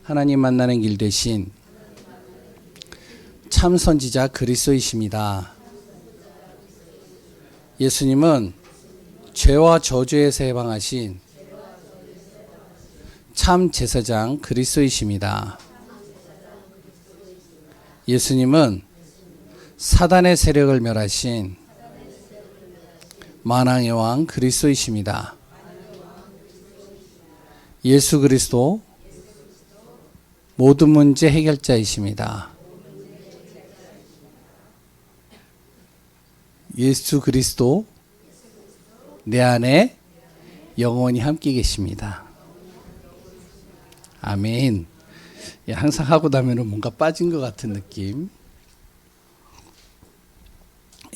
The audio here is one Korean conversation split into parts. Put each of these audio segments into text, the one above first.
하나님 만나는 길 되신 참 선지자 그리스도이십니다. 예수님은 죄와 저주에서 해방하신 참 제사장 그리스도이십니다. 예수님은 사단의 세력을 멸하신 만왕의 왕 그리스도이십니다. 예수 그리스도 모든 문제 해결자이십니다. 예수 그리스도 내 안에 영원히 함께 계십니다. 아멘. 항상 하고 나면은 뭔가 빠진 것 같은 느낌.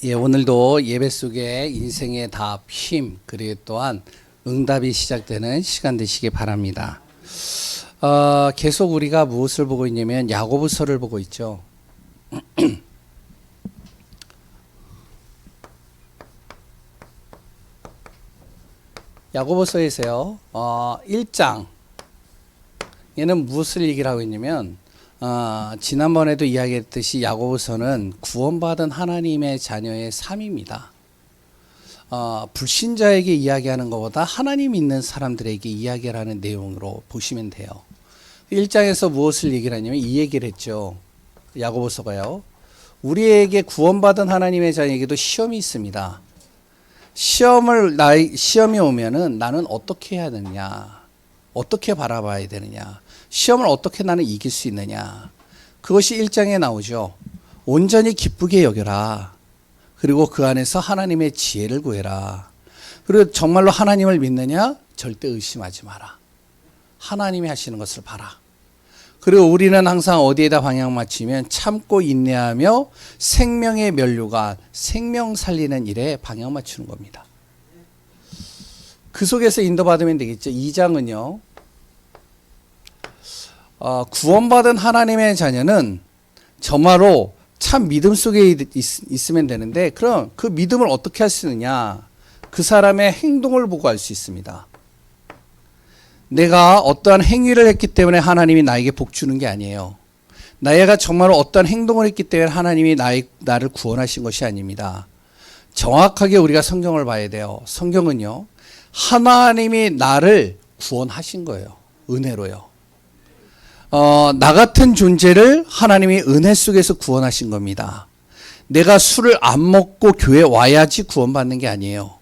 오늘도 예배 속에 인생의 답, 힘, 그리고 또한 응답이 시작되는 시간 되시기 바랍니다. 계속 우리가 무엇을 보고 있냐면 야고보서를 보고 있죠. 야고보서에서요, 1장. 얘는 무엇을 얘기를 하고 있냐면, 지난번에도 이야기했듯이 야고보서는 구원받은 하나님의 자녀의 삶입니다. 불신자에게 이야기하는 것보다 하나님 있는 사람들에게 이야기를 하는 내용으로 보시면 돼요. 1장에서 무엇을 얘기를 하냐면 이 얘기를 했죠. 야고보서가요. 우리에게 구원받은 하나님의 자녀에게도 시험이 있습니다. 시험이 오면은 나는 어떻게 해야 되느냐? 어떻게 바라봐야 되느냐? 시험을 어떻게 나는 이길 수 있느냐? 그것이 1장에 나오죠. 온전히 기쁘게 여겨라. 그리고 그 안에서 하나님의 지혜를 구해라. 그리고 정말로 하나님을 믿느냐? 절대 의심하지 마라. 하나님이 하시는 것을 봐라. 그리고 우리는 항상 어디에다 방향 맞추면 참고 인내하며 생명의 면류관, 생명 살리는 일에 방향 맞추는 겁니다. 그 속에서 인도받으면 되겠죠. 2장은요. 구원받은 하나님의 자녀는 정말로 참 믿음 속에 있으면 되는데 그럼 그 믿음을 어떻게 할 수 있느냐? 그 사람의 행동을 보고 알 수 있습니다. 내가 어떠한 행위를 했기 때문에 하나님이 나에게 복 주는 게 아니에요. 내가 정말로 어떠한 행동을 했기 때문에 하나님이 나를 구원하신 것이 아닙니다. 정확하게 우리가 성경을 봐야 돼요. 성경은요. 하나님이 나를 구원하신 거예요. 은혜로요. 나 같은 존재를 하나님이 은혜 속에서 구원하신 겁니다. 내가 술을 안 먹고 교회 와야지 구원받는 게 아니에요.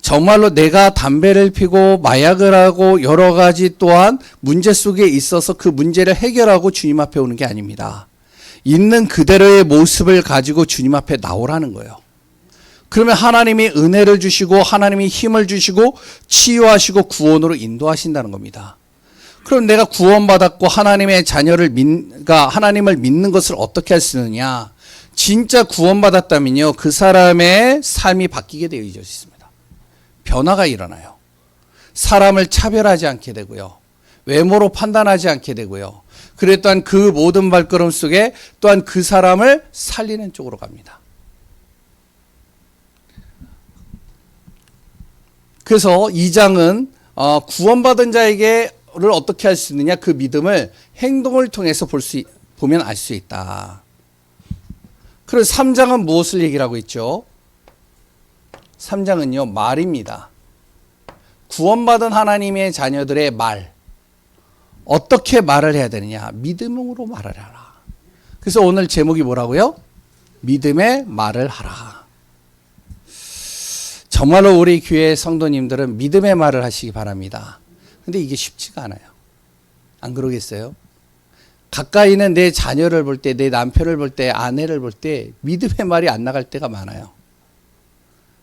정말로 내가 담배를 피고 마약을 하고 여러 가지 또한 문제 속에 있어서 그 문제를 해결하고 주님 앞에 오는 게 아닙니다. 있는 그대로의 모습을 가지고 주님 앞에 나오라는 거예요. 그러면 하나님이 은혜를 주시고 하나님이 힘을 주시고 치유하시고 구원으로 인도하신다는 겁니다. 그럼 내가 구원받았고 하나님의 자녀를 하나님을 믿는 것을 어떻게 할 수 있느냐? 진짜 구원받았다면요. 그 사람의 삶이 바뀌게 되어 있습니다. 변화가 일어나요. 사람을 차별하지 않게 되고요. 외모로 판단하지 않게 되고요. 그래 또한 그 모든 발걸음 속에 또한 그 사람을 살리는 쪽으로 갑니다. 그래서 2장은 구원받은 자에게를 어떻게 할 수 있느냐? 그 믿음을 행동을 통해서 보면 알 수 있다. 그래서 3장은 무엇을 얘기를 하고 있죠? 3장은요, 말입니다. 구원받은 하나님의 자녀들의 말. 어떻게 말을 해야 되느냐? 믿음으로 말을 하라. 그래서 오늘 제목이 뭐라고요? 믿음의 말을 하라. 정말로 우리 교회 성도님들은 믿음의 말을 하시기 바랍니다. 근데 이게 쉽지가 않아요. 안 그러겠어요? 가까이 있는 내 자녀를 볼 때, 내 남편을 볼 때, 아내를 볼 때 믿음의 말이 안 나갈 때가 많아요.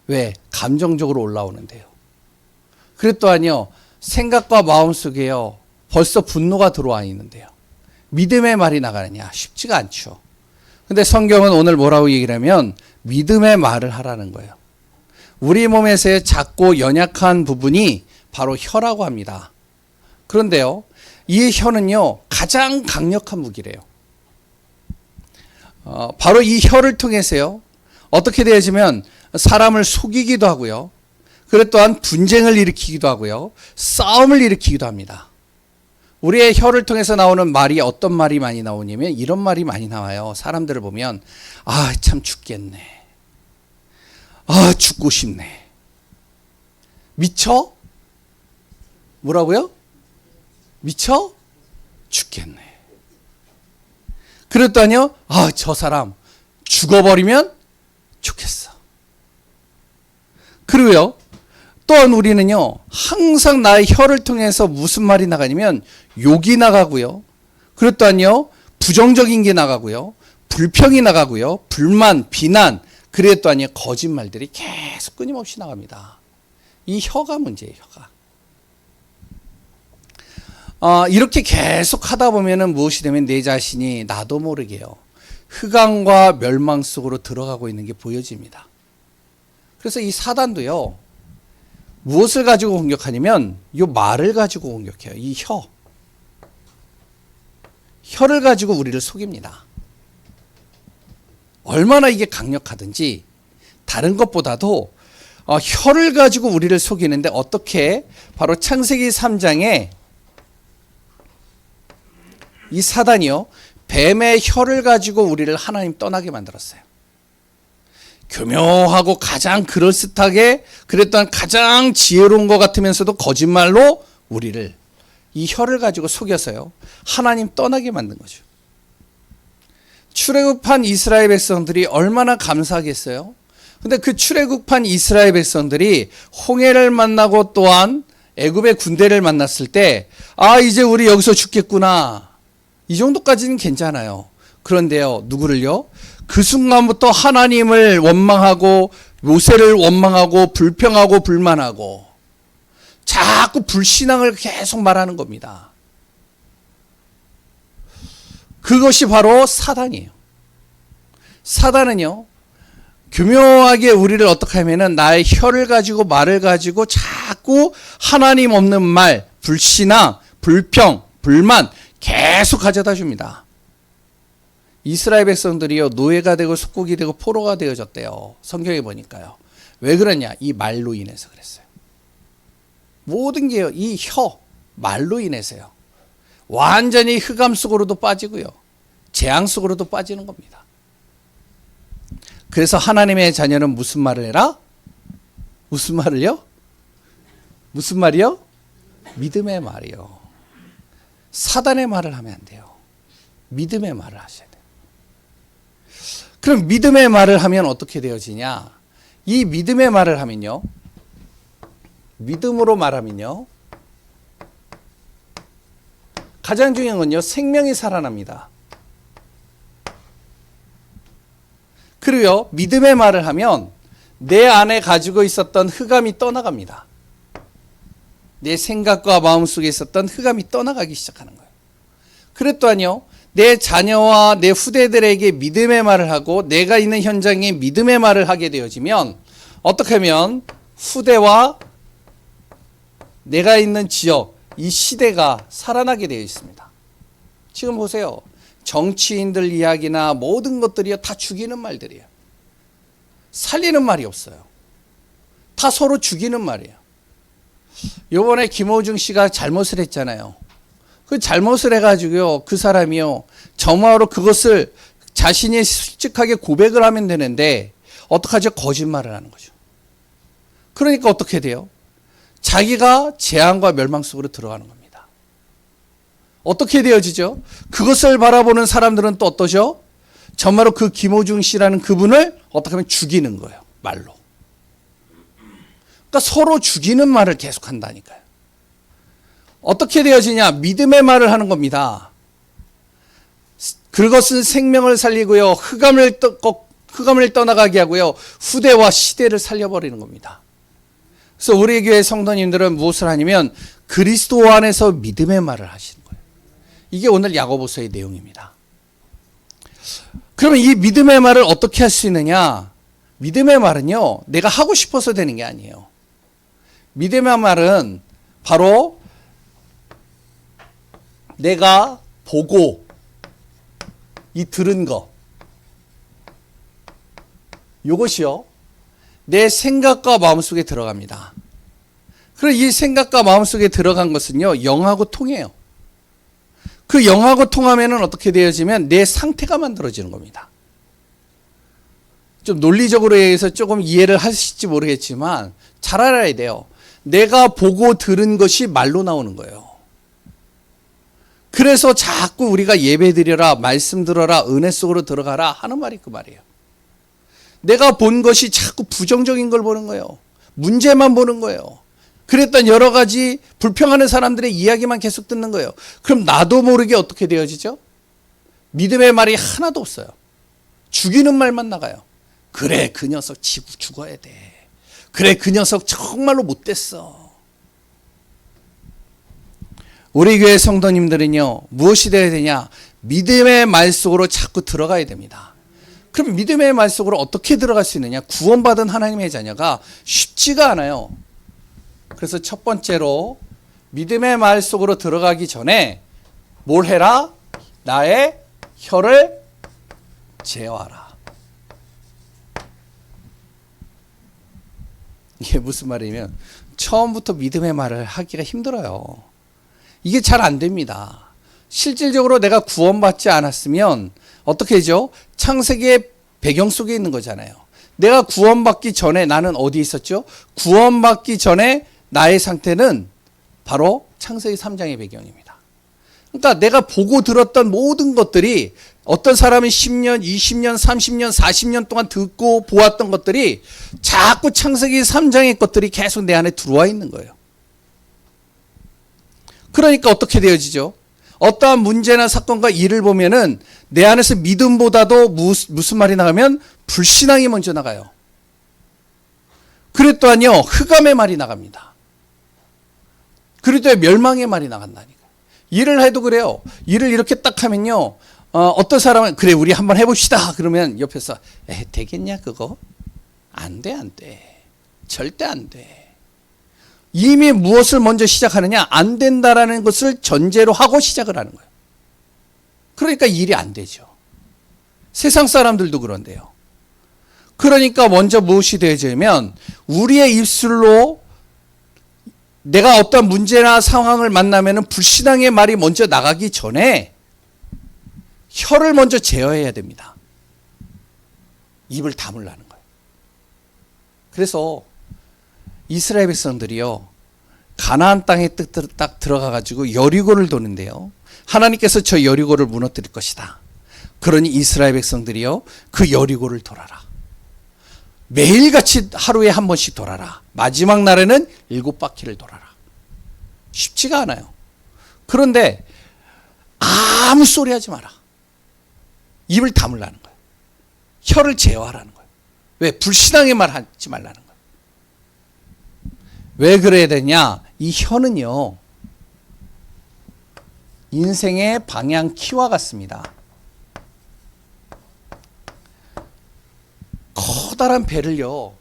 왜? 감정적으로 올라오는데요. 그리고 또한요, 생각과 마음 속에요, 벌써 분노가 들어와 있는데요. 믿음의 말이 나가느냐? 쉽지가 않죠. 근데 성경은 오늘 뭐라고 얘기를 하면 믿음의 말을 하라는 거예요. 우리 몸에서의 작고 연약한 부분이 바로 혀라고 합니다. 그런데요, 이 혀는요, 가장 강력한 무기래요. 바로 이 혀를 통해서요, 어떻게 되어지면 사람을 속이기도 하고요. 그리고 또한 분쟁을 일으키기도 하고요. 싸움을 일으키기도 합니다. 우리의 혀를 통해서 나오는 말이 어떤 말이 많이 나오냐면 이런 말이 많이 나와요. 사람들을 보면 아, 참 죽겠네. 아, 죽고 싶네. 미쳐? 뭐라고요? 미쳐? 죽겠네. 그랬더니요, 아, 저 사람 죽어버리면 좋겠어. 그리고요, 또한 우리는요, 항상 나의 혀를 통해서 무슨 말이 나가냐면 욕이 나가고요. 그랬더니요, 부정적인 게 나가고요. 불평이 나가고요. 불만, 비난, 그랬더니 거짓말들이 계속 끊임없이 나갑니다. 이 혀가 문제예요, 혀가. 이렇게 계속 하다 보면은 무엇이 되면 내 자신이 나도 모르게요, 흑암과 멸망 속으로 들어가고 있는 게 보여집니다. 그래서 이 사단도요, 무엇을 가지고 공격하냐면 이 말을 가지고 공격해요. 이 혀를 가지고 우리를 속입니다. 얼마나 이게 강력하든지 다른 것보다도 혀를 가지고 우리를 속이는데 어떻게, 바로 창세기 3장에 이 사단이요, 뱀의 혀를 가지고 우리를 하나님 떠나게 만들었어요. 교묘하고 가장 그럴듯하게 그랬던 가장 지혜로운 것 같으면서도 거짓말로 우리를, 이 혀를 가지고 속여서요, 하나님 떠나게 만든 거죠. 출애굽한 이스라엘 백성들이 얼마나 감사하겠어요. 근데 그 출애굽한 이스라엘 백성들이 홍해를 만나고 또한 애굽의 군대를 만났을 때, 아, 이제 우리 여기서 죽겠구나, 이 정도까지는 괜찮아요. 그런데요, 누구를요? 그 순간부터 하나님을 원망하고 모세를 원망하고 불평하고 불만하고 자꾸 불신앙을 계속 말하는 겁니다. 그것이 바로 사단이에요. 사단은요, 교묘하게 우리를 어떻게 하면은 나의 혀를 가지고 말을 가지고 자꾸 하나님 없는 말, 불신앙, 불평, 불만 계속 가져다 줍니다. 이스라엘 백성들이요, 노예가 되고 속국이 되고 포로가 되어졌대요. 성경에 보니까요. 왜 그러냐? 이 말로 인해서 그랬어요. 모든 게요, 이 말로 인해서요, 완전히 흑암 속으로도 빠지고요, 재앙 속으로도 빠지는 겁니다. 그래서 하나님의 자녀는 무슨 말을 해라? 무슨 말을요? 무슨 말이요? 믿음의 말이요. 사단의 말을 하면 안 돼요. 믿음의 말을 하셔야 돼요. 그럼 믿음의 말을 하면 어떻게 되어지냐? 이 믿음의 말을 하면요, 믿음으로 말하면요, 가장 중요한 건요, 생명이 살아납니다. 그리고요, 믿음의 말을 하면 내 안에 가지고 있었던 흑암이 떠나갑니다. 내 생각과 마음속에 있었던 흑암이 떠나가기 시작하는 거예요. 그랬더니요, 내 자녀와 내 후대들에게 믿음의 말을 하고 내가 있는 현장에 믿음의 말을 하게 되어지면 어떻게 하면 후대와 내가 있는 지역, 이 시대가 살아나게 되어 있습니다. 지금 보세요. 정치인들 이야기나 모든 것들이요, 다 죽이는 말들이에요. 살리는 말이 없어요. 다 서로 죽이는 말이에요. 요번에 김호중 씨가 잘못을 했잖아요. 그 잘못을 해가지고요, 그 사람이요, 정말로 그것을 자신이 솔직하게 고백을 하면 되는데 어떡하죠? 거짓말을 하는 거죠. 그러니까 어떻게 돼요? 자기가 재앙과 멸망 속으로 들어가는 겁니다. 어떻게 되어지죠? 그것을 바라보는 사람들은 또 어떠죠? 정말로 그 김호중 씨라는 그분을 어떻게 하면 죽이는 거예요, 말로. 그러니까 서로 죽이는 말을 계속 한다니까요. 어떻게 되어지냐? 믿음의 말을 하는 겁니다. 그것은 생명을 살리고요, 흑암을 떠나가게 하고요, 후대와 시대를 살려버리는 겁니다. 그래서 우리 교회 성도님들은 무엇을 하냐면 그리스도 안에서 믿음의 말을 하시는 거예요. 이게 오늘 야고보서의 내용입니다. 그러면 이 믿음의 말을 어떻게 할 수 있느냐? 믿음의 말은요, 내가 하고 싶어서 되는 게 아니에요. 믿음의 말은 바로 내가 보고 이 들은 거, 이것이요, 내 생각과 마음속에 들어갑니다. 그리고 이 생각과 마음속에 들어간 것은요, 영하고 통해요. 그 영하고 통하면은 어떻게 되어지면 내 상태가 만들어지는 겁니다. 좀 논리적으로 해서 조금 이해를 하실지 모르겠지만 잘 알아야 돼요. 내가 보고 들은 것이 말로 나오는 거예요. 그래서 자꾸 우리가 예배 드려라, 말씀 들어라, 은혜 속으로 들어가라 하는 말이 그 말이에요. 내가 본 것이 자꾸 부정적인 걸 보는 거예요. 문제만 보는 거예요. 그랬던 여러 가지 불평하는 사람들의 이야기만 계속 듣는 거예요. 그럼 나도 모르게 어떻게 되어지죠? 믿음의 말이 하나도 없어요. 죽이는 말만 나가요. 그래, 그 녀석 죽어야 돼. 그래, 그 녀석 정말로 못됐어. 우리 교회 성도님들은요, 무엇이 되어야 되냐? 믿음의 말 속으로 자꾸 들어가야 됩니다. 그럼 믿음의 말 속으로 어떻게 들어갈 수 있느냐? 구원받은 하나님의 자녀가 쉽지가 않아요. 그래서 첫 번째로 믿음의 말 속으로 들어가기 전에 뭘 해라? 나의 혀를 제어하라. 이게 무슨 말이냐면 처음부터 믿음의 말을 하기가 힘들어요. 이게 잘 안 됩니다. 실질적으로 내가 구원받지 않았으면 어떻게 되죠? 창세기의 배경 속에 있는 거잖아요. 내가 구원받기 전에 나는 어디 있었죠? 구원받기 전에 나의 상태는 바로 창세기 3장의 배경입니다. 그러니까 내가 보고 들었던 모든 것들이 어떤 사람이 10년, 20년, 30년, 40년 동안 듣고 보았던 것들이 자꾸 창세기 3장의 것들이 계속 내 안에 들어와 있는 거예요. 그러니까 어떻게 되어지죠? 어떠한 문제나 사건과 일을 보면은 내 안에서 믿음보다도 무슨 말이 나가면 불신앙이 먼저 나가요. 그리고 또한요, 흑암의 말이 나갑니다. 그리고 또 멸망의 말이 나간다니까. 일을 해도 그래요. 일을 이렇게 딱 하면요, 어떤 사람은 그래 우리 한번 해봅시다. 그러면 옆에서 되겠냐 그거? 안 돼, 안 돼. 절대 안 돼. 이미 무엇을 먼저 시작하느냐? 안 된다라는 것을 전제로 하고 시작을 하는 거예요. 그러니까 일이 안 되죠. 세상 사람들도 그런데요. 그러니까 먼저 무엇이 되어지면 우리의 입술로 내가 어떤 문제나 상황을 만나면 불신앙의 말이 먼저 나가기 전에 혀를 먼저 제어해야 됩니다. 입을 다물라는 거예요. 그래서 이스라엘 백성들이요, 가나안 땅에 딱 들어가가지고 여리고를 도는데요, 하나님께서 저 여리고를 무너뜨릴 것이다. 그러니 이스라엘 백성들이요, 그 여리고를 돌아라. 매일같이 하루에 한 번씩 돌아라. 마지막 날에는 7바퀴를 돌아라. 쉽지가 않아요. 그런데 아무 소리 하지 마라. 입을 다물라는 거예요. 혀를 제어하라는 거예요. 왜? 불신앙의 말 하지 말라는 거예요. 왜 그래야 되냐? 이 혀는요, 인생의 방향 키와 같습니다. 커다란 배를요,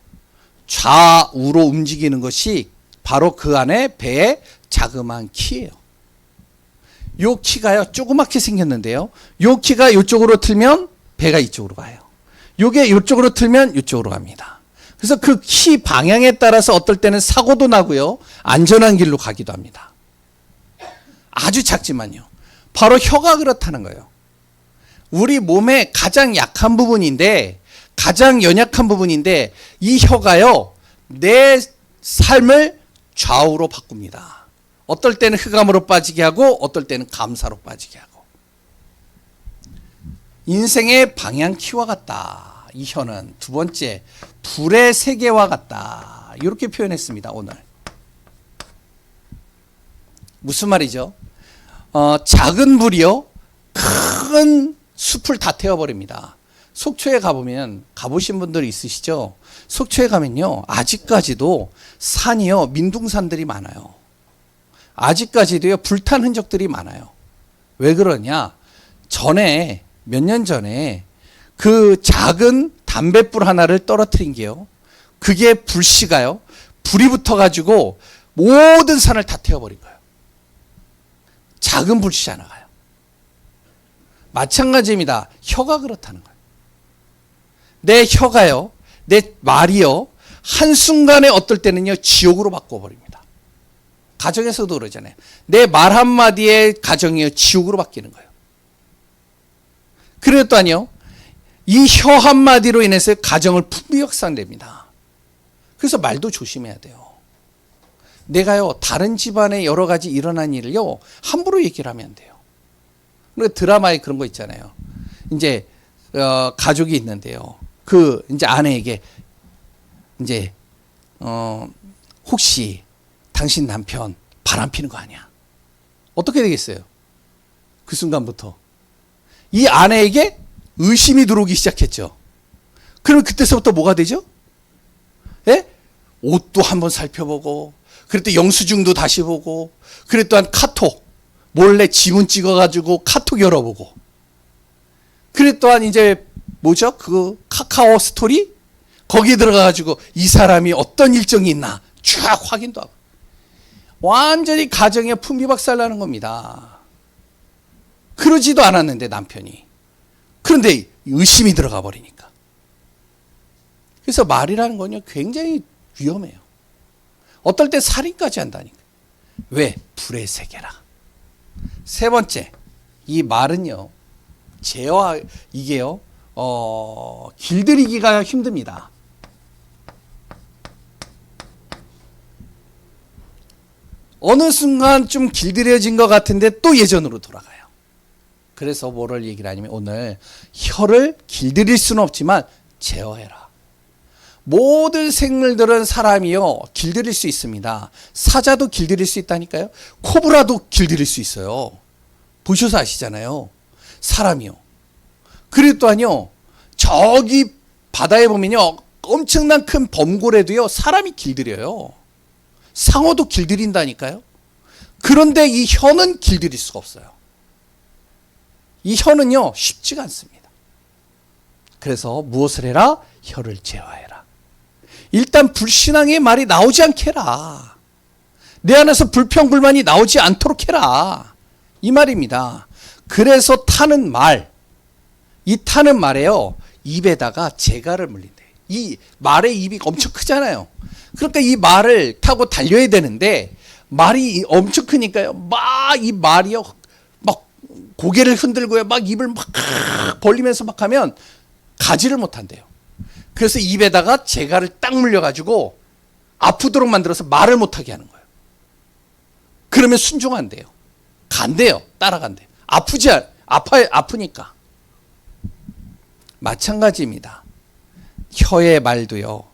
좌우로 움직이는 것이 바로 그 안에 배의 자그마한 키예요. 요 키가요, 조그맣게 생겼는데요, 요 키가 이쪽으로 틀면 배가 이쪽으로 가요. 요게 이쪽으로 틀면 이쪽으로 갑니다. 그래서 그 키 방향에 따라서 어떨 때는 사고도 나고요, 안전한 길로 가기도 합니다. 아주 작지만요. 바로 혀가 그렇다는 거예요. 우리 몸의 가장 약한 부분인데, 가장 연약한 부분인데, 이 혀가요, 내 삶을 좌우로 바꿉니다. 어떨 때는 흑암으로 빠지게 하고, 어떨 때는 감사로 빠지게 하고. 인생의 방향 키와 같다. 이 혀는. 두 번째, 불의 세계와 같다. 이렇게 표현했습니다, 오늘. 무슨 말이죠? 작은 불이요, 큰 숲을 다 태워버립니다. 속초에 가보면, 가보신 분들 있으시죠? 속초에 가면요, 아직까지도 산이요, 민둥산들이 많아요. 아직까지도요, 불탄 흔적들이 많아요. 왜 그러냐? 전에, 몇 년 전에 그 작은 담뱃불 하나를 떨어뜨린 게요, 그게 불씨가요, 불이 붙어가지고 모든 산을 다 태워버린 거예요. 작은 불씨 하나가요. 마찬가지입니다. 혀가 그렇다는 거예요. 내 혀가요, 내 말이요, 한순간에 어떨 때는요, 지옥으로 바꿔버립니다. 가정에서도 그러잖아요. 내 말 한마디에 가정이 지옥으로 바뀌는 거예요. 그랬더니요, 이 혀 한마디로 인해서 가정을 풍비박산됩니다. 그래서 말도 조심해야 돼요. 내가요, 다른 집안에 여러 가지 일어난 일을요, 함부로 얘기를 하면 안 돼요. 그러니까 드라마에 그런 거 있잖아요. 이제, 가족이 있는데요. 이제 아내에게, 이제, 혹시 당신 남편 바람 피는 거 아니야? 어떻게 되겠어요? 그 순간부터. 이 아내에게 의심이 들어오기 시작했죠. 그럼 그때서부터 뭐가 되죠? 예? 옷도 한번 살펴보고, 그랬더니 영수증도 다시 보고, 그래 또한 카톡, 몰래 지문 찍어가지고 카톡 열어보고, 그래 또한 이제 뭐죠? 그 카카오 스토리? 거기에 들어가가지고 이 사람이 어떤 일정이 있나 쫙 확인도 하고. 완전히 가정에 풍비박살나는 겁니다. 그러지도 않았는데 남편이. 그런데 의심이 들어가 버리니까. 그래서 말이라는 건요, 굉장히 위험해요. 어떨 때 살인까지 한다니까. 왜? 불의 세계라. 세 번째, 이 말은요, 이게요, 길들이기가 힘듭니다. 어느 순간 좀 길들여진 것 같은데 또 예전으로 돌아가요. 그래서 뭐를 얘기를 하냐면, 오늘 혀를 길들일 수는 없지만 제어해라. 모든 생물들은 사람이요, 길들일 수 있습니다. 사자도 길들일 수 있다니까요. 코브라도 길들일 수 있어요. 보셔서 아시잖아요. 사람이요. 그리고 또한요, 저기 바다에 보면요, 엄청난 큰 범고래도요, 사람이 길들여요. 상어도 길들인다니까요. 그런데 이 혀는 길들일 수가 없어요. 이 혀는요, 쉽지가 않습니다. 그래서 무엇을 해라? 혀를 제어해라. 일단 불신앙의 말이 나오지 않게 해라. 내 안에서 불평불만이 나오지 않도록 해라. 이 말입니다. 그래서 타는 말, 이 타는 말에요, 입에다가 재갈을 물린대. 이 말의 입이 엄청 크잖아요. 그러니까 이 말을 타고 달려야 되는데, 말이 엄청 크니까요, 막 이 말이요, 막 고개를 흔들고요, 막 입을 막 벌리면서 막 하면 가지를 못한대요. 그래서 입에다가 재갈을 딱 물려가지고 아프도록 만들어서 말을 못하게 하는 거예요. 그러면 순종한대요. 간대요. 따라간대요. 아프니까. 마찬가지입니다. 혀의 말도요,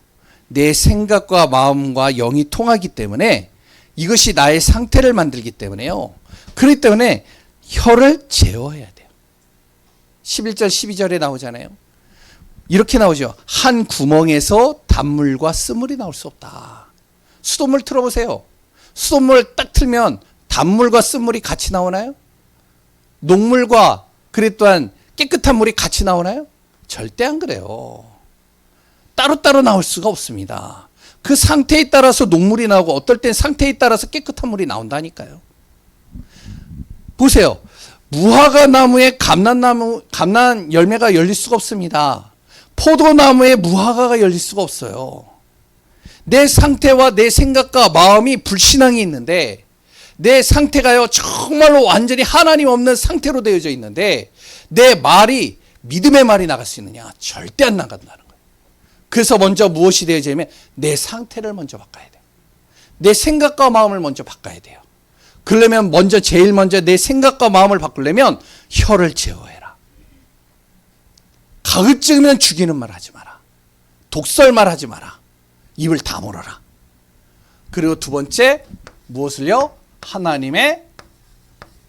내 생각과 마음과 영이 통하기 때문에 이것이 나의 상태를 만들기 때문에요. 그렇기 때문에 혀를 제어해야 돼요. 11절 12절에 나오잖아요. 이렇게 나오죠. 한 구멍에서 단물과 쓴물이 나올 수 없다. 수돗물 틀어보세요. 수돗물 딱 틀면 단물과 쓴물이 같이 나오나요? 녹물과 그래 또한 깨끗한 물이 같이 나오나요? 절대 안 그래요. 따로따로 나올 수가 없습니다. 그 상태에 따라서 녹물이 나오고 어떨 땐 상태에 따라서 깨끗한 물이 나온다니까요. 보세요. 무화과 나무에 감난 열매가 열릴 수가 없습니다. 포도나무에 무화과가 열릴 수가 없어요. 내 상태와 내 생각과 마음이 불신앙이 있는데, 내 상태가요, 정말로 완전히 하나님 없는 상태로 되어져 있는데, 내 말이 믿음의 말이 나갈 수 있느냐? 절대 안 나간다는 거예요. 그래서 먼저 무엇이 되어지냐면 내 상태를 먼저 바꿔야 돼요. 내 생각과 마음을 먼저 바꿔야 돼요. 그러려면 제일 먼저 내 생각과 마음을 바꾸려면 혀를 제어해라. 가급적이면 죽이는 말 하지 마라. 독설 말 하지 마라. 입을 다물어라. 그리고 두 번째, 무엇을요? 하나님의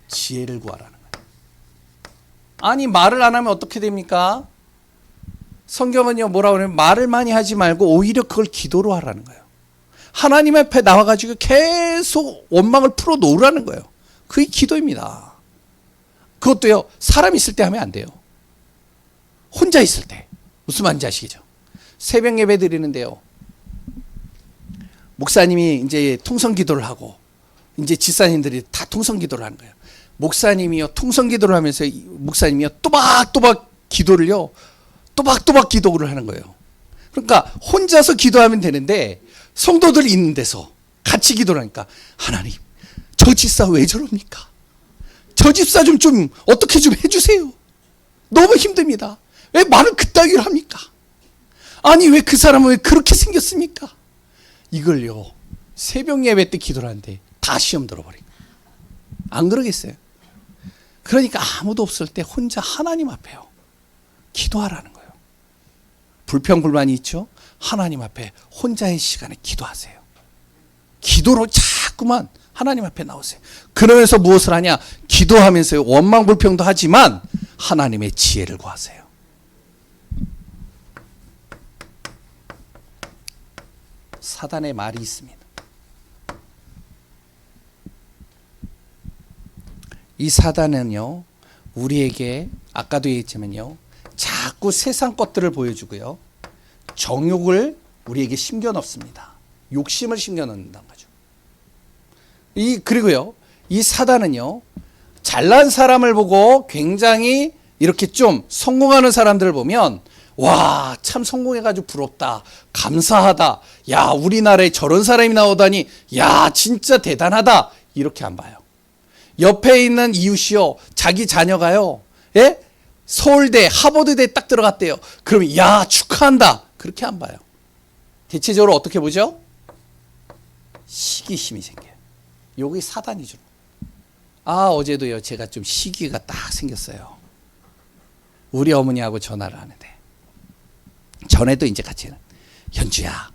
지혜를 구하라는 거예요. 아니, 말을 안 하면 어떻게 됩니까? 성경은요, 뭐라고 하냐면 말을 많이 하지 말고 오히려 그걸 기도로 하라는 거예요. 하나님 앞에 나와가지고 계속 원망을 풀어 놓으라는 거예요. 그게 기도입니다. 그것도요, 사람 있을 때 하면 안 돼요. 혼자 있을 때. 무슨 말인지 아시겠죠? 새벽 예배 드리는데요, 목사님이 이제 통성 기도를 하고, 이제 집사님들이 다 통성 기도를 하는 거예요. 목사님이요, 통성 기도를 하면서 목사님이요, 또박또박 기도를요, 또박또박 기도를 하는 거예요. 그러니까 혼자서 기도하면 되는데 성도들이 있는 데서 같이 기도를 하니까, 하나님 저 집사 왜 저럽니까? 저 집사 좀 어떻게 좀 해주세요. 너무 힘듭니다. 왜 말을 그따위로 합니까? 아니 왜 그 사람은 왜 그렇게 생겼습니까? 이걸요 새벽 예배 때 기도를 하는데 다 시험 들어버리고. 안 그러겠어요? 그러니까 아무도 없을 때 혼자 하나님 앞에요 기도하라는 거예요. 불평불만이 있죠? 하나님 앞에 혼자의 시간에 기도하세요. 기도로 자꾸만 하나님 앞에 나오세요. 그러면서 무엇을 하냐? 기도하면서 원망불평도 하지만 하나님의 지혜를 구하세요. 사단의 말이 있습니다. 이 사단은요 우리에게 아까도 얘기했지만요 자꾸 세상 것들을 보여주고요 정욕을 우리에게 심겨 넣습니다. 욕심을 심겨 넣는다는 거죠. 그리고요 이 사단은요 잘난 사람을 보고 굉장히 이렇게 좀 성공하는 사람들을 보면 와, 참 성공해가지고 부럽다, 감사하다, 야 우리나라에 저런 사람이 나오다니 야 진짜 대단하다 이렇게 안 봐요. 옆에 있는 이웃이요 자기 자녀가요 예? 서울대 하버드대 딱 들어갔대요. 그러면 야 축하한다 그렇게 안 봐요. 대체적으로 어떻게 보죠? 시기심이 생겨요. 요게 사단이죠. 어제도요 제가 좀 시기가 딱 생겼어요. 우리 어머니하고 전화를 하는데 전에도 이제 같이 현주야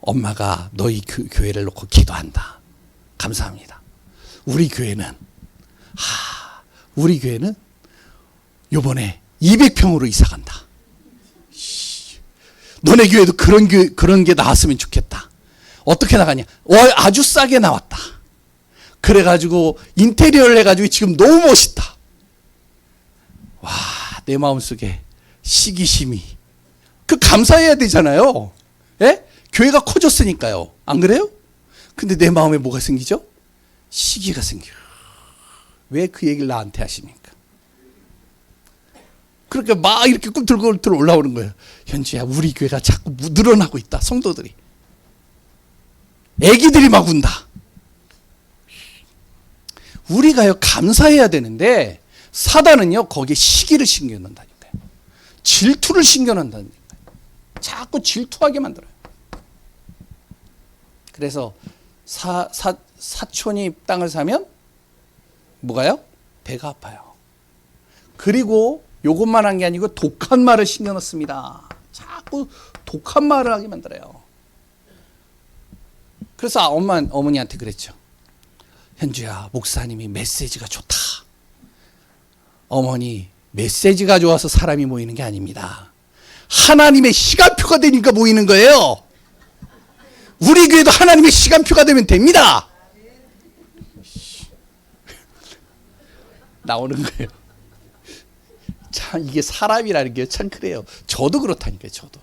엄마가 너희 교회를 놓고 기도한다. 감사합니다. 우리 교회는 요번에 200평으로 이사 간다. 너네 교회도 그런 게 나왔으면 좋겠다. 어떻게 나가냐? 아주 싸게 나왔다. 그래가지고 인테리어를 해가지고 지금 너무 멋있다. 와, 내 마음속에 시기심이 감사해야 되잖아요. 예? 교회가 커졌으니까요. 안 그래요? 근데 내 마음에 뭐가 생기죠? 시기가 생겨요. 왜 그 얘기를 나한테 하십니까? 그러니까 막 이렇게 꿈틀꿈틀 올라오는 거예요. 현주야 우리 교회가 자꾸 늘어나고 있다. 성도들이. 애기들이 막 운다. 우리가요 감사해야 되는데 사단은요 거기에 시기를 심겨놓는다니까요. 질투를 심겨놓는다니까요. 자꾸 질투하게 만들어요. 그래서 사촌이 땅을 사면 뭐가요? 배가 아파요. 그리고 요것만 한 게 아니고 독한 말을 심겨놓습니다. 자꾸 독한 말을 하게 만들어요. 그래서 어머니한테 그랬죠. 현주야 목사님이 메시지가 좋다. 어머니 메시지가 좋아서 사람이 모이는 게 아닙니다. 하나님의 시간표가 되니까 모이는 거예요. 우리 교회도 하나님의 시간표가 되면 됩니다. 나오는 거예요. 참 이게 사람이라는 게 참 그래요. 저도 그렇다니까요. 저도.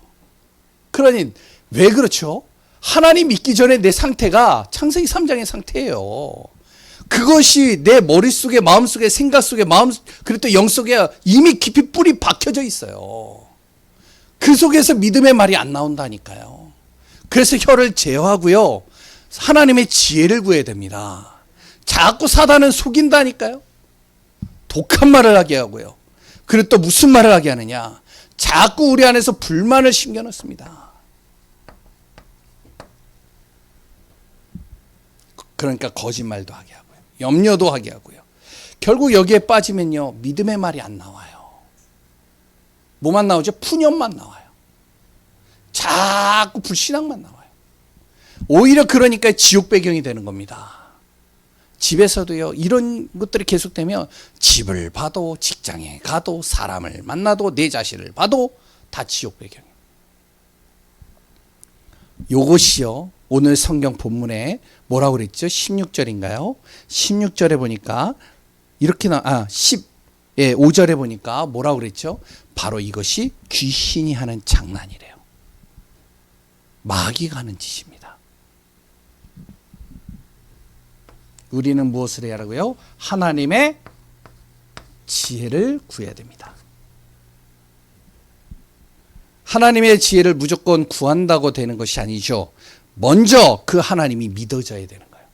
그러니 왜 그렇죠? 하나님 믿기 전에 내 상태가 창세기 3장의 상태예요. 그것이 내 머릿속에 마음속에 생각 속에 그리고 또 영속에 이미 깊이 뿌리 박혀져 있어요. 그 속에서 믿음의 말이 안 나온다니까요. 그래서 혀를 제어하고요 하나님의 지혜를 구해야 됩니다. 자꾸 사단은 속인다니까요. 독한 말을 하게 하고요. 그리고 또 무슨 말을 하게 하느냐? 자꾸 우리 안에서 불만을 심겨놓습니다. 그러니까 거짓말도 하게 하고요. 염려도 하게 하고요. 결국 여기에 빠지면요 믿음의 말이 안 나와요. 뭐만 나오죠? 푸념만 나와요. 자꾸 불신앙만 나와요. 오히려 그러니까 지옥 배경이 되는 겁니다. 집에서도요 이런 것들이 계속되면 집을 봐도 직장에 가도 사람을 만나도 내 자신을 봐도 다 지옥 배경이에요. 요것이요 오늘 성경 본문에 뭐라고 그랬죠? 16절인가요? 16절에 보니까 이렇게 5절에 보니까 뭐라고 그랬죠? 바로 이것이 귀신이 하는 장난이래요. 마귀가 하는 짓입니다. 우리는 무엇을 해야 하고요? 하나님의 지혜를 구해야 됩니다. 하나님의 지혜를 무조건 구한다고 되는 것이 아니죠. 먼저 그 하나님이 믿어져야 되는 거예요.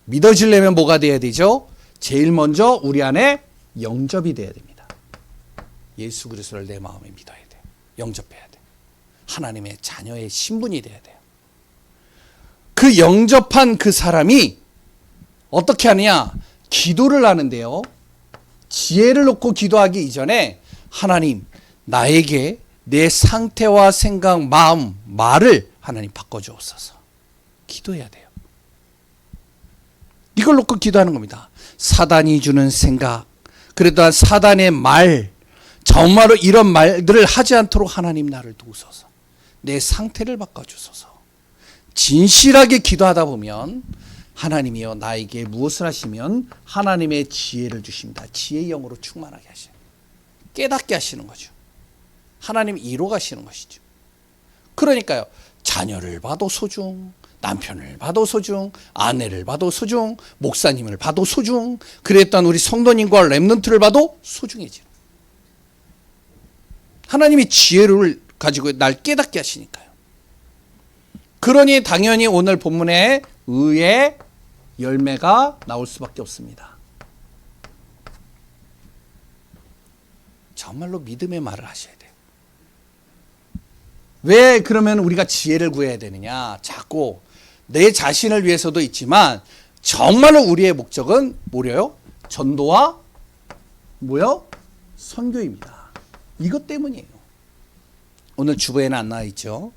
믿어지려면 뭐가 돼야 되죠? 제일 먼저 우리 안에 영접이 돼야 됩니다. 예수 그리스도를 내 마음에 믿어야 돼요. 영접해야 돼요. 하나님의 자녀의 신분이 돼야 돼요. 그 영접한 그 사람이 어떻게 하느냐? 기도를 하는데요. 지혜를 놓고 기도하기 이전에 하나님, 나에게 내 상태와 생각, 마음, 말을 하나님 바꿔주옵소서. 기도해야 돼요. 이걸 놓고 기도하는 겁니다. 사단이 주는 생각, 그래도 사단의 말, 정말로 이런 말들을 하지 않도록 하나님 나를 도우소서. 내 상태를 바꿔주소서. 진실하게 기도하다 보면 하나님이여 나에게 무엇을 하시면 하나님의 지혜를 주십니다. 지혜의 영으로 충만하게 하시는, 깨닫게 하시는 거죠. 하나님 이루가시는 것이죠. 그러니까요, 자녀를 봐도 소중, 남편을 봐도 소중, 아내를 봐도 소중, 목사님을 봐도 소중, 그랬던 우리 성도님과 렘넌트를 봐도 소중해지는, 하나님이 지혜를 가지고 날 깨닫게 하시니까요. 그러니 당연히 오늘 본문에 의의 열매가 나올 수밖에 없습니다. 정말로 믿음의 말을 하셔야 돼요. 왜 그러면 우리가 지혜를 구해야 되느냐? 자꾸 내 자신을 위해서도 있지만 정말로 우리의 목적은 뭐래요? 전도와 뭐요? 선교입니다. 이것 때문이에요. 오늘 주보에는 안 나와 있죠.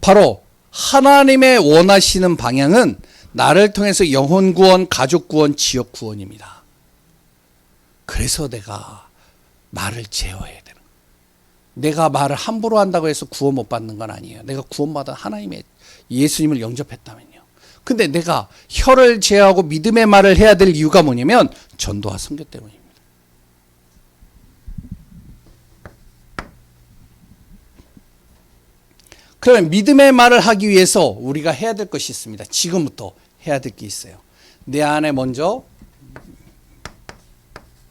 바로 하나님의 원하시는 방향은 나를 통해서 영혼 구원, 가족 구원, 지역 구원입니다. 그래서 내가 말을 제어해야 되는 거예요. 내가 말을 함부로 한다고 해서 구원 못 받는 건 아니에요. 내가 구원받은 하나님의 예수님을 영접했다면요. 근데 내가 혀를 제어하고 믿음의 말을 해야 될 이유가 뭐냐면 전도와 선교 때문입니다. 그러면 믿음의 말을 하기 위해서 우리가 해야 될 것이 있습니다. 지금부터 해야 될 게 있어요. 내 안에 먼저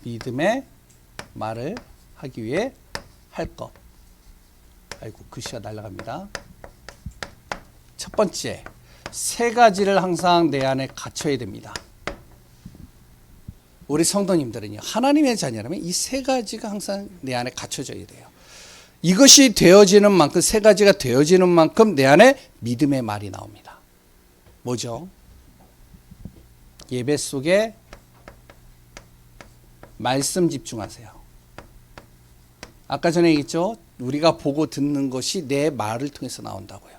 믿음의 말을 하기 위해 할 것. 아이고, 글씨가 날아갑니다. 첫 번째, 세 가지를 항상 내 안에 갖춰야 됩니다. 우리 성도님들은요, 하나님의 자녀라면 이 세 가지가 항상 내 안에 갖춰져야 돼요. 이것이 되어지는 만큼, 세 가지가 되어지는 만큼 내 안에 믿음의 말이 나옵니다. 뭐죠? 예배 속에 말씀 집중하세요. 아까 전에 얘기했죠? 우리가 보고 듣는 것이 내 말을 통해서 나온다고요.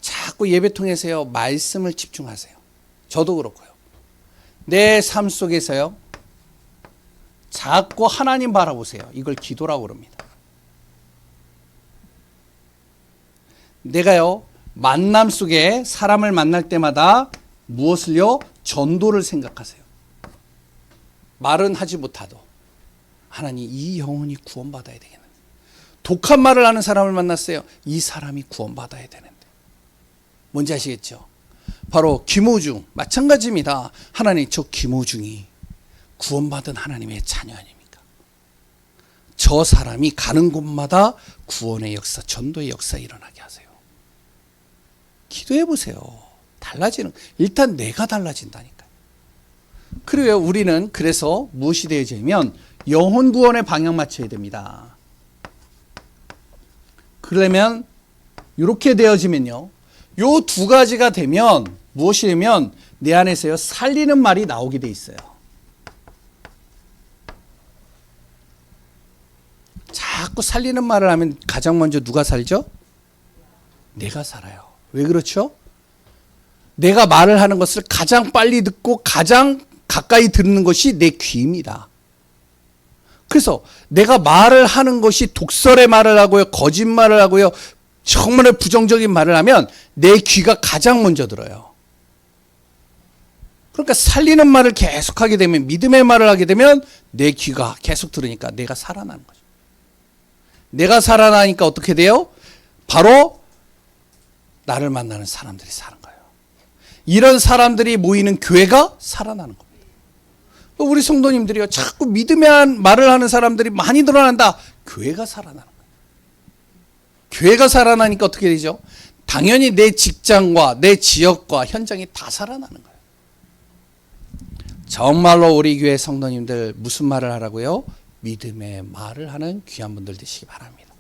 자꾸 예배 통해서요, 말씀을 집중하세요. 저도 그렇고요. 내 삶 속에서요, 자꾸 하나님 바라보세요. 이걸 기도라고 그럽니다. 내가요, 만남 속에 사람을 만날 때마다 무엇을요? 전도를 생각하세요. 말은 하지 못하도 하나님, 이 영혼이 구원받아야 되겠는데, 독한 말을 하는 사람을 만났어요. 이 사람이 구원받아야 되는데. 뭔지 아시겠죠? 바로 김호중, 마찬가지입니다. 하나님, 저 김호중이 구원받은 하나님의 자녀 아닙니까? 저 사람이 가는 곳마다 구원의 역사, 전도의 역사 일어나게 하세요. 기도해 보세요. 달라지는, 일단 내가 달라진다니까요. 그리고 우리는 그래서 무엇이 되어지면 영혼 구원의 방향 맞춰야 됩니다. 그러면 이렇게 되어지면요, 요 두 가지가 되면 무엇이 되면 내 안에서요, 살리는 말이 나오게 돼 있어요. 자꾸 살리는 말을 하면 가장 먼저 누가 살죠? 내가 살아요. 왜 그렇죠? 내가 말을 하는 것을 가장 빨리 듣고 가장 가까이 듣는 것이 내 귀입니다. 그래서 내가 말을 하는 것이 독설의 말을 하고요, 거짓말을 하고요, 정말 부정적인 말을 하면 내 귀가 가장 먼저 들어요. 그러니까 살리는 말을 계속하게 되면, 믿음의 말을 하게 되면 내 귀가 계속 들으니까 내가 살아나는 거죠. 내가 살아나니까 어떻게 돼요? 바로 나를 만나는 사람들이 사는 거예요. 이런 사람들이 모이는 교회가 살아나는 겁니다. 우리 성도님들이요, 자꾸 믿음의 말을 하는 사람들이 많이 늘어난다. 교회가 살아나는 거예요. 교회가 살아나니까 어떻게 되죠? 당연히 내 직장과 내 지역과 현장이 다 살아나는 거예요. 정말로 우리 교회 성도님들 무슨 말을 하라고요? 믿음의 말을 하는 귀한 분들 되시기 바랍니다.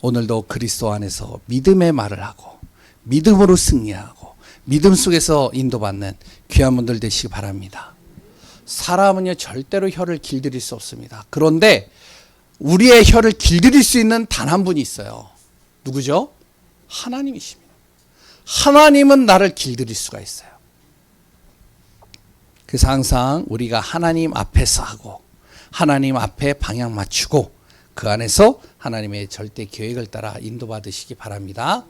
오늘도 그리스도 안에서 믿음의 말을 하고 믿음으로 승리하고 믿음 속에서 인도받는 귀한 분들 되시기 바랍니다. 사람은요 절대로 혀를 길들일 수 없습니다. 그런데 우리의 혀를 길들일 수 있는 단 한 분이 있어요. 누구죠? 하나님이십니다. 하나님은 나를 길들일 수가 있어요. 그래서 항상 우리가 하나님 앞에서 하고 하나님 앞에 방향 맞추고 그 안에서 하나님의 절대 계획을 따라 인도받으시기 바랍니다.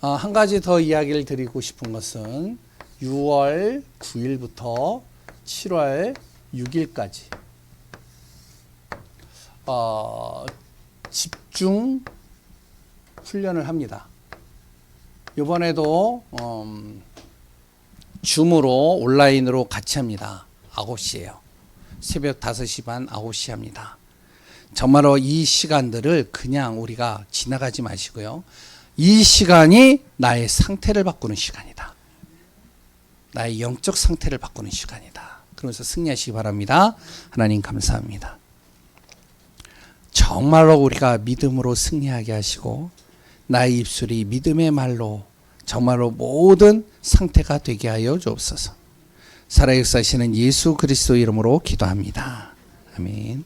한 가지 더 이야기를 드리고 싶은 것은 6월 9일부터 7월 6일까지 집중 훈련을 합니다. 이번에도 줌으로 온라인으로 같이 합니다. 9시에요. 새벽 5시 반 9시 합니다. 정말로 이 시간들을 그냥 우리가 지나가지 마시고요. 이 시간이 나의 상태를 바꾸는 시간이다. 나의 영적 상태를 바꾸는 시간이다. 그러면서 승리하시기 바랍니다. 하나님 감사합니다. 정말로 우리가 믿음으로 승리하게 하시고 나의 입술이 믿음의 말로 정말로 모든 상태가 되게 하여 주옵소서. 살아역사하시는 예수 그리스도 이름으로 기도합니다. 아멘.